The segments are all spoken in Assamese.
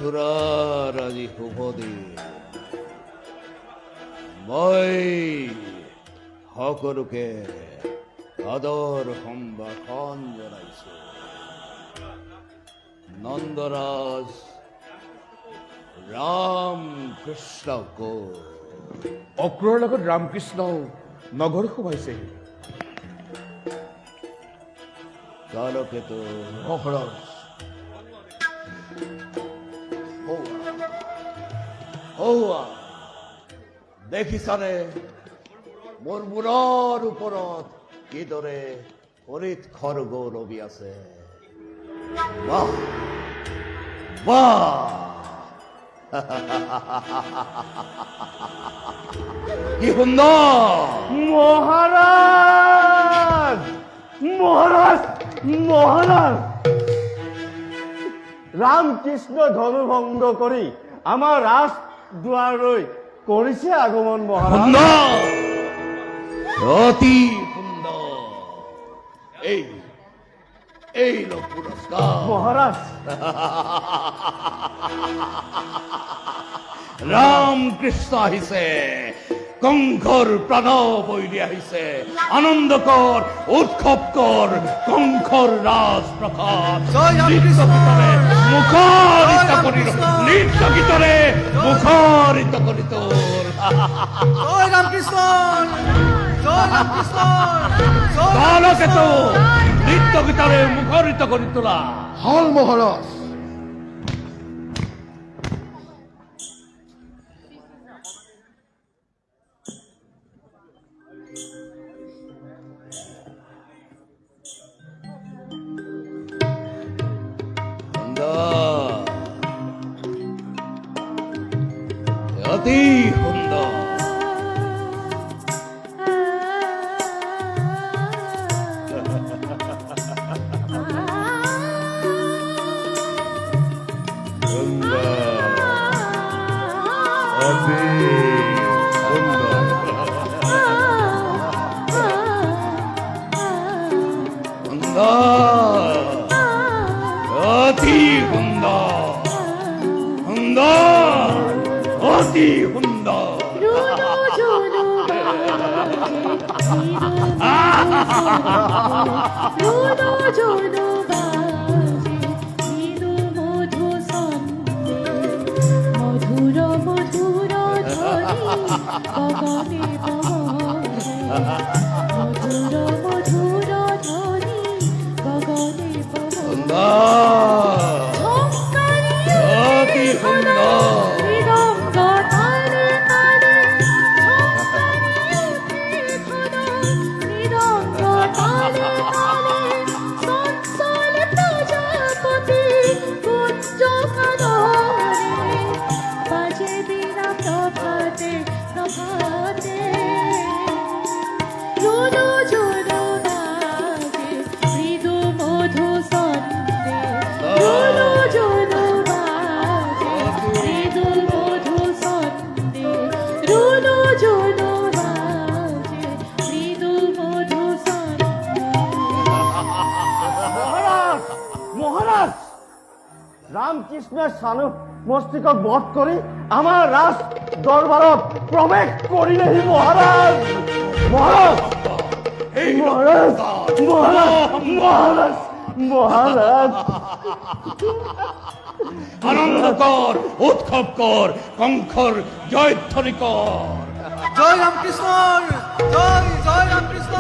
মথুৰাৰ আজি শুভ দিন। মই সকলোকে আদৰ সম্ভাষণ জনাইছো। নন্দৰাজ ৰাম কৃষ্ণক অক্ৰৰ লগত ৰামকৃষ্ণ নগৰ সোমাইছে। কালকেতু মহাৰাজ দেখিছানে মোৰ মূৰৰ ওপৰত কিদৰে হৰিত খৰ্গ ৰবি আছে। বাহ বাহ কি সুন্দৰ। মহাৰাজ মহাৰাজ মহাৰাজ ৰামকৃষ্ণ ধনুভংগ কৰি আমাৰ ৰাজ দুৱাৰলৈ কৰিছে আগমন। মহাৰাজ সুন্দৰ, অতি সুন্দৰ। এই লোক পুৰস্কাৰ। মহাৰাজ ৰাম কৃষ্ণ আহিছে, কংসৰ প্ৰণৱ বৈৰি আহিছে। আনন্দ কৰ, উৎসৱ কৰ, কংসৰ ৰাজ প্ৰসাদ। নৃত্য গীতৰে মুখৰিত কৰি নৃত্য গীতৰে মুখৰিত কৰি তোৰ। কালকেতু নৃত্য গীতৰে মুখৰিত কৰি তোলা। হল মহাৰাজ। অতি সুন্দৰ। অতি সুন্দৰ, সুন্দৰ, অতি সুন্দৰ। অতি সুন্দৰ। ৰামকৃষ্ণই চানু মস্তিকক বধ কৰি আমাৰ ৰাজ দৰবাৰত প্ৰৱেশ কৰিলেহি। মহাৰাজ মহাৰাজ মহাৰাজ মহাৰাজ মহাৰাজ আনন্দ কৰ, উৎসৱ কৰ, কংসৰ জয়ধ্বনি কৰ। জয় ৰামকৃষ্ণ, জয় জয় ৰামকৃষ্ণ,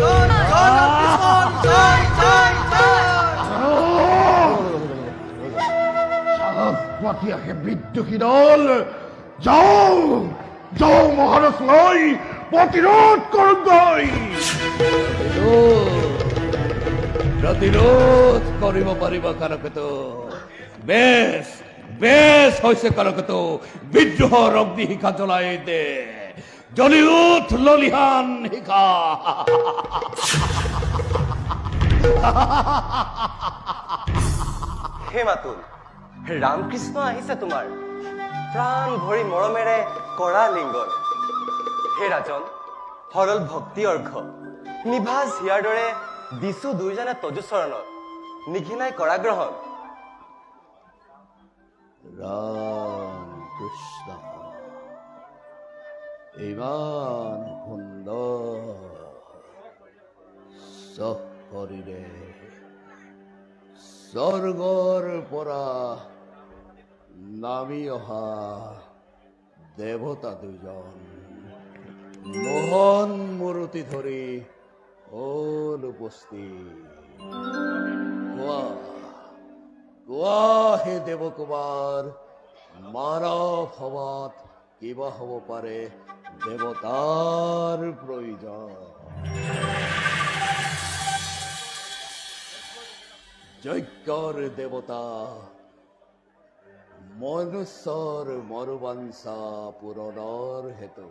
জয় জয় ৰামকৃষ্ণ, জয় জয় জয়। পাতি আহে বিদ্ৰোহী দল, যাও যাও মহাৰাজ লৈ প্ৰতিৰোধ কৰোগৈ। প্ৰতিৰোধ কৰিব পাৰিব কালকেতু। বেশ বেশ হৈছে কালকেতু, বিদ্ৰোহৰ অগ্নিশিখা জ্বলাই দে। জ্বলি উঠ ললিহান শিখা। হে মাতুল, ৰামকৃষ্ণ আহিছে তোমাৰ প্ৰাণ ভৰি মৰমেৰে কৰা লিংগন। হে ৰাজন, সৰল ভক্তি অৰ্ঘ নিভাজ হিয়াৰ দৰে দিছো দুইজনে তজু চৰণত, নিঘিনাই কৰা গ্ৰহণ। ৰাম কৃষ্ণ ইমান সুন্দৰ শৰীৰে স্বৰ্গৰ পৰা নামি অহা দেৱতা দুজন মোহন মূৰ্তি ধৰি হ'ল উপস্থিত কোৱা কোৱা হে দেৱকুমাৰ মানৱ সমাজ কিবা হ'ব পাৰে দেৱতাৰ প্ৰয়োজন যজ্ঞৰ দেৱতা মনুষ্যৰ মনোবাঞ্ছা পূৰণৰ হেতু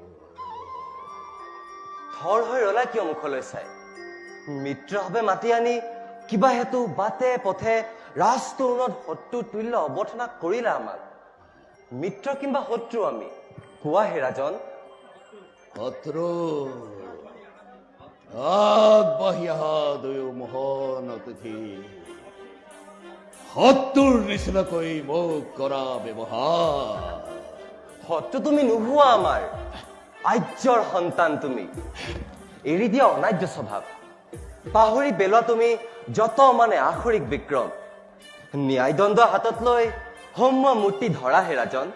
থৰ হৈ ৰলা কিয় মুখলৈ চাই মিত্ৰভাৱে মাতি আনি কিবা হেতু বাটে পথে ৰাজতৰুণত শত্ৰু তুল্য অৱথনা কৰিলা আমাক মিত্ৰ কিম্বা শত্ৰু আমি কোৱা হে ৰাজন শত্ৰু আগবাঢ়ি অহা দুয়ো মোহন অতিথি শত্ৰুৰ নিচিনাকৈ মোক কৰা ব্যৱহাৰ শত্ৰু তুমি নোহোৱা আমাৰ আৰ্যৰ সন্তান তুমি এৰি দিয়া অনাৰ্য স্বভাৱ পাহৰি পেলোৱা তুমি যত মানে আখৰিক বিক্ৰম ন্যায়দণ্ড হাতত লৈ সৌম্য মূৰ্তি ধৰা হে ৰাজন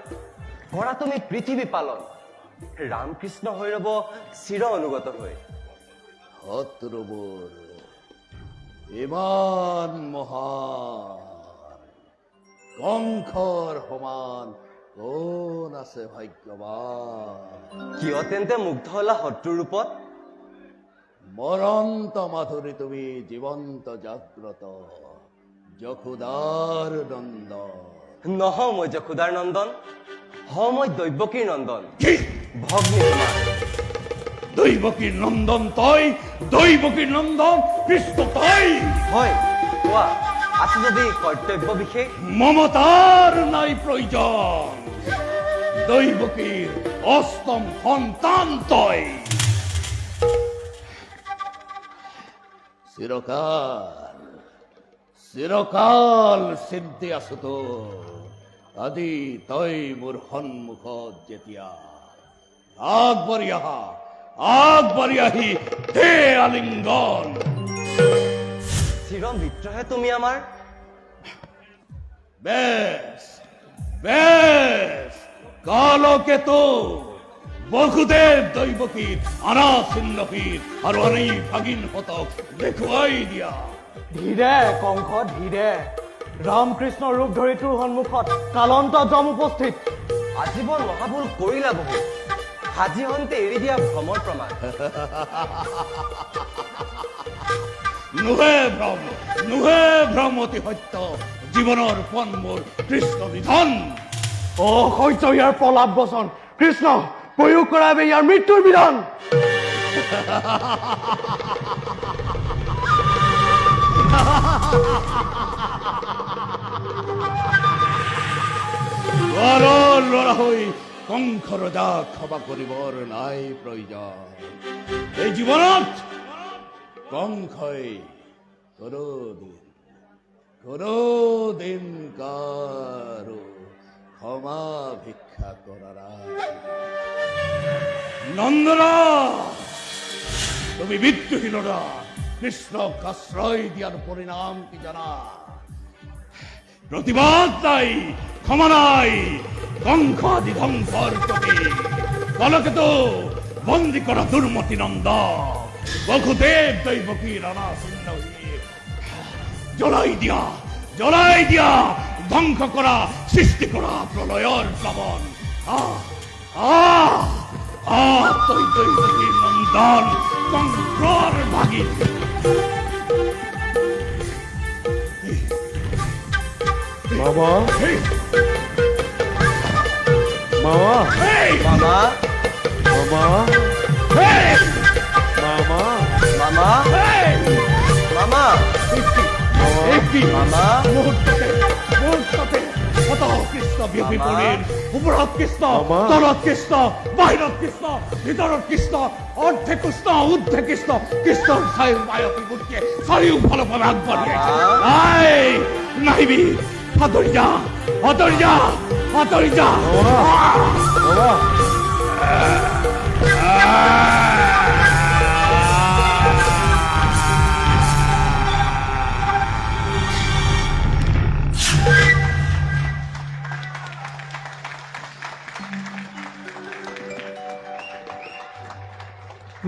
কৰা তুমি পৃথিৱী পালন ৰামকৃষ্ণ হৈ ৰব চিৰ অনুগত হৈ শত্ৰুবোৰ ইমান মহান কংসৰ সমান কোন আছে ভাগ্যৱান কিয় তেন্তে মুগ্ধ হলা শত্ৰুৰ ৰূপত মৰন্ত মাধুৰী তুমি জীৱন্ত জাগ্ৰত যশোদাৰ নন্দ নহওঁ মই যশোদাৰ নন্দন হওঁ মই দৈৱকীৰ নন্দন কি ভগ্নী তোমাৰ দৈৱকীৰ নন্দন তই দৈৱকীৰ নন্দন কৃষ্ণ তই হয় কোৱা আছে যদি কৰ্তব্য বিশেষ মমতাৰ নাই প্ৰয়োজন দৈৱকীৰ অষ্টম সন্তান তই চিৰকাল চিন্তি আছো তো আজি তই মোৰ সন্মুখত যেতিয়া আগবাঢ়ি আহি দে আলিংগন চিৰ মিত্ৰহে তুমি আমাৰ বেশ বেশ কালকেতু বসুদেৱ দৈৱকীৰ আনা চিহ্নহীন আৰু আনি ভাগিন হতক দেখুৱাই দিয়া ধীৰে কংস ধীৰে ৰামকৃষ্ণ ৰূপ ধৰি তোৰ সন্মুখত কালন্ত যম উপস্থিত আজীৱন মহাভুল কৰিলা বহু সাজি হন্তে এৰি দিয়া ভ্ৰমৰ প্ৰমাণ নুহে ভ্ৰম অতি সত্য জীৱনৰ পণ মোৰ কৃষ্ণ নিধন অসহ্য ইয়াৰ প্ৰলাপ বচন কৃষ্ণ প্ৰয়োগ কৰাবে ইয়াৰ মৃত্যুৰ বিধান ল'ৰা হৈ কংস ৰজাক ক্ষমা কৰিবৰ নাই প্ৰয়োজন এই জীৱনত কংসই কোনোদিন কাৰো ক্ষমা ভিক্ষা কৰা নাই নন্দনা তুমি বিদ্ৰোহীনৰা কৃষ্ণক আশ্রয় দিয়ার পরিণাম কি জানা প্রতিবাদ নাই ক্ষমা নাই কংস আদি ধ্বংসর প্রতি কলকেতু বন্দী করা দুর্মতি নন্দ বসুদেব দৈবকী রানা সিন্ধী জ্বলাই দিয়া ধ্বংস করা সৃষ্টি করা প্রলয়ের প্লাবন তৈ দৈবকী নন্দন কংসর ভাগী মামা Hey! মামা Hey! মামা মামা Hey! মামা মামা Hey! মামা একটি মামা মুহূর্ততে কত কৃষ্ণ বিয়পি মামা। পৰিল ওপৰত কৃষ্ণ মামা। তলত কৃষ্ণ বাহিৰত কৃষ্ণ ভিতৰত কৃষ্ণ অৰ্ধে কৃষ্ণ ঊৰ্ধে কৃষ্ণ কৃষ্ণৰ ছাই মায়কী মূৰ্তিয়ে চাৰিওফালৰ পৰা আগবাঢ়ি আহিছে মামা। নাই নাহিবি আতৰি যা আতৰি যা আতৰি যা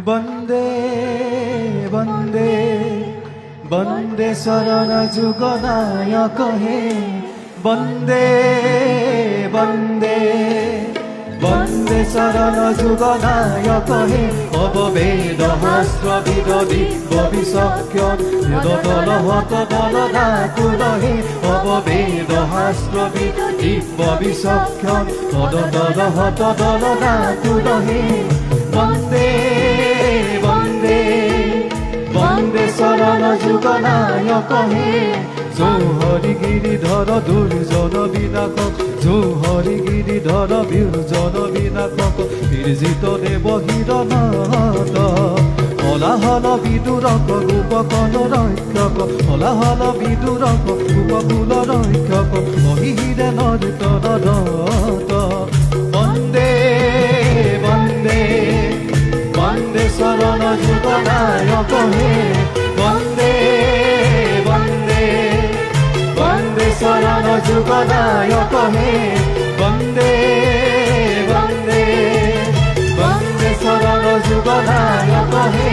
বন্দে বন্দে বন্দে শরণ যুগনায়ক হে বন্দে বন্দে বন্দে শরণ যুগনায়ক হে অববেদ হস্ত বিদদি ভবিষ্যক্ষণ দলহত বলদা কুলহে অববেদ হস্ত বিদদি ভবিষ্যক্ষণ দলহত বলদা কুলহে বন্দে বন্দে বন্দে শরণ যুগনায়ক হে জৌ হরি গিরিধর দুর্জন বিনাশক জৌ হরি গিরিধর বীর্জন বিনাশক বীর্জিত দেব হিরনাথ হলাহল বিদুরক গোপকল ৰক্ষক হলাহল বিদুৰক গোপকুল ৰক্ষক মহিরে নর্তন রত বন্দে বন্দে বন্দে শরণ যুগনায়ক হে বন্দে বন্দে বন্দে শরণ যুগনায়ক হে বন্দে বন্দে বন্দে শরণ যুগনায়ক হে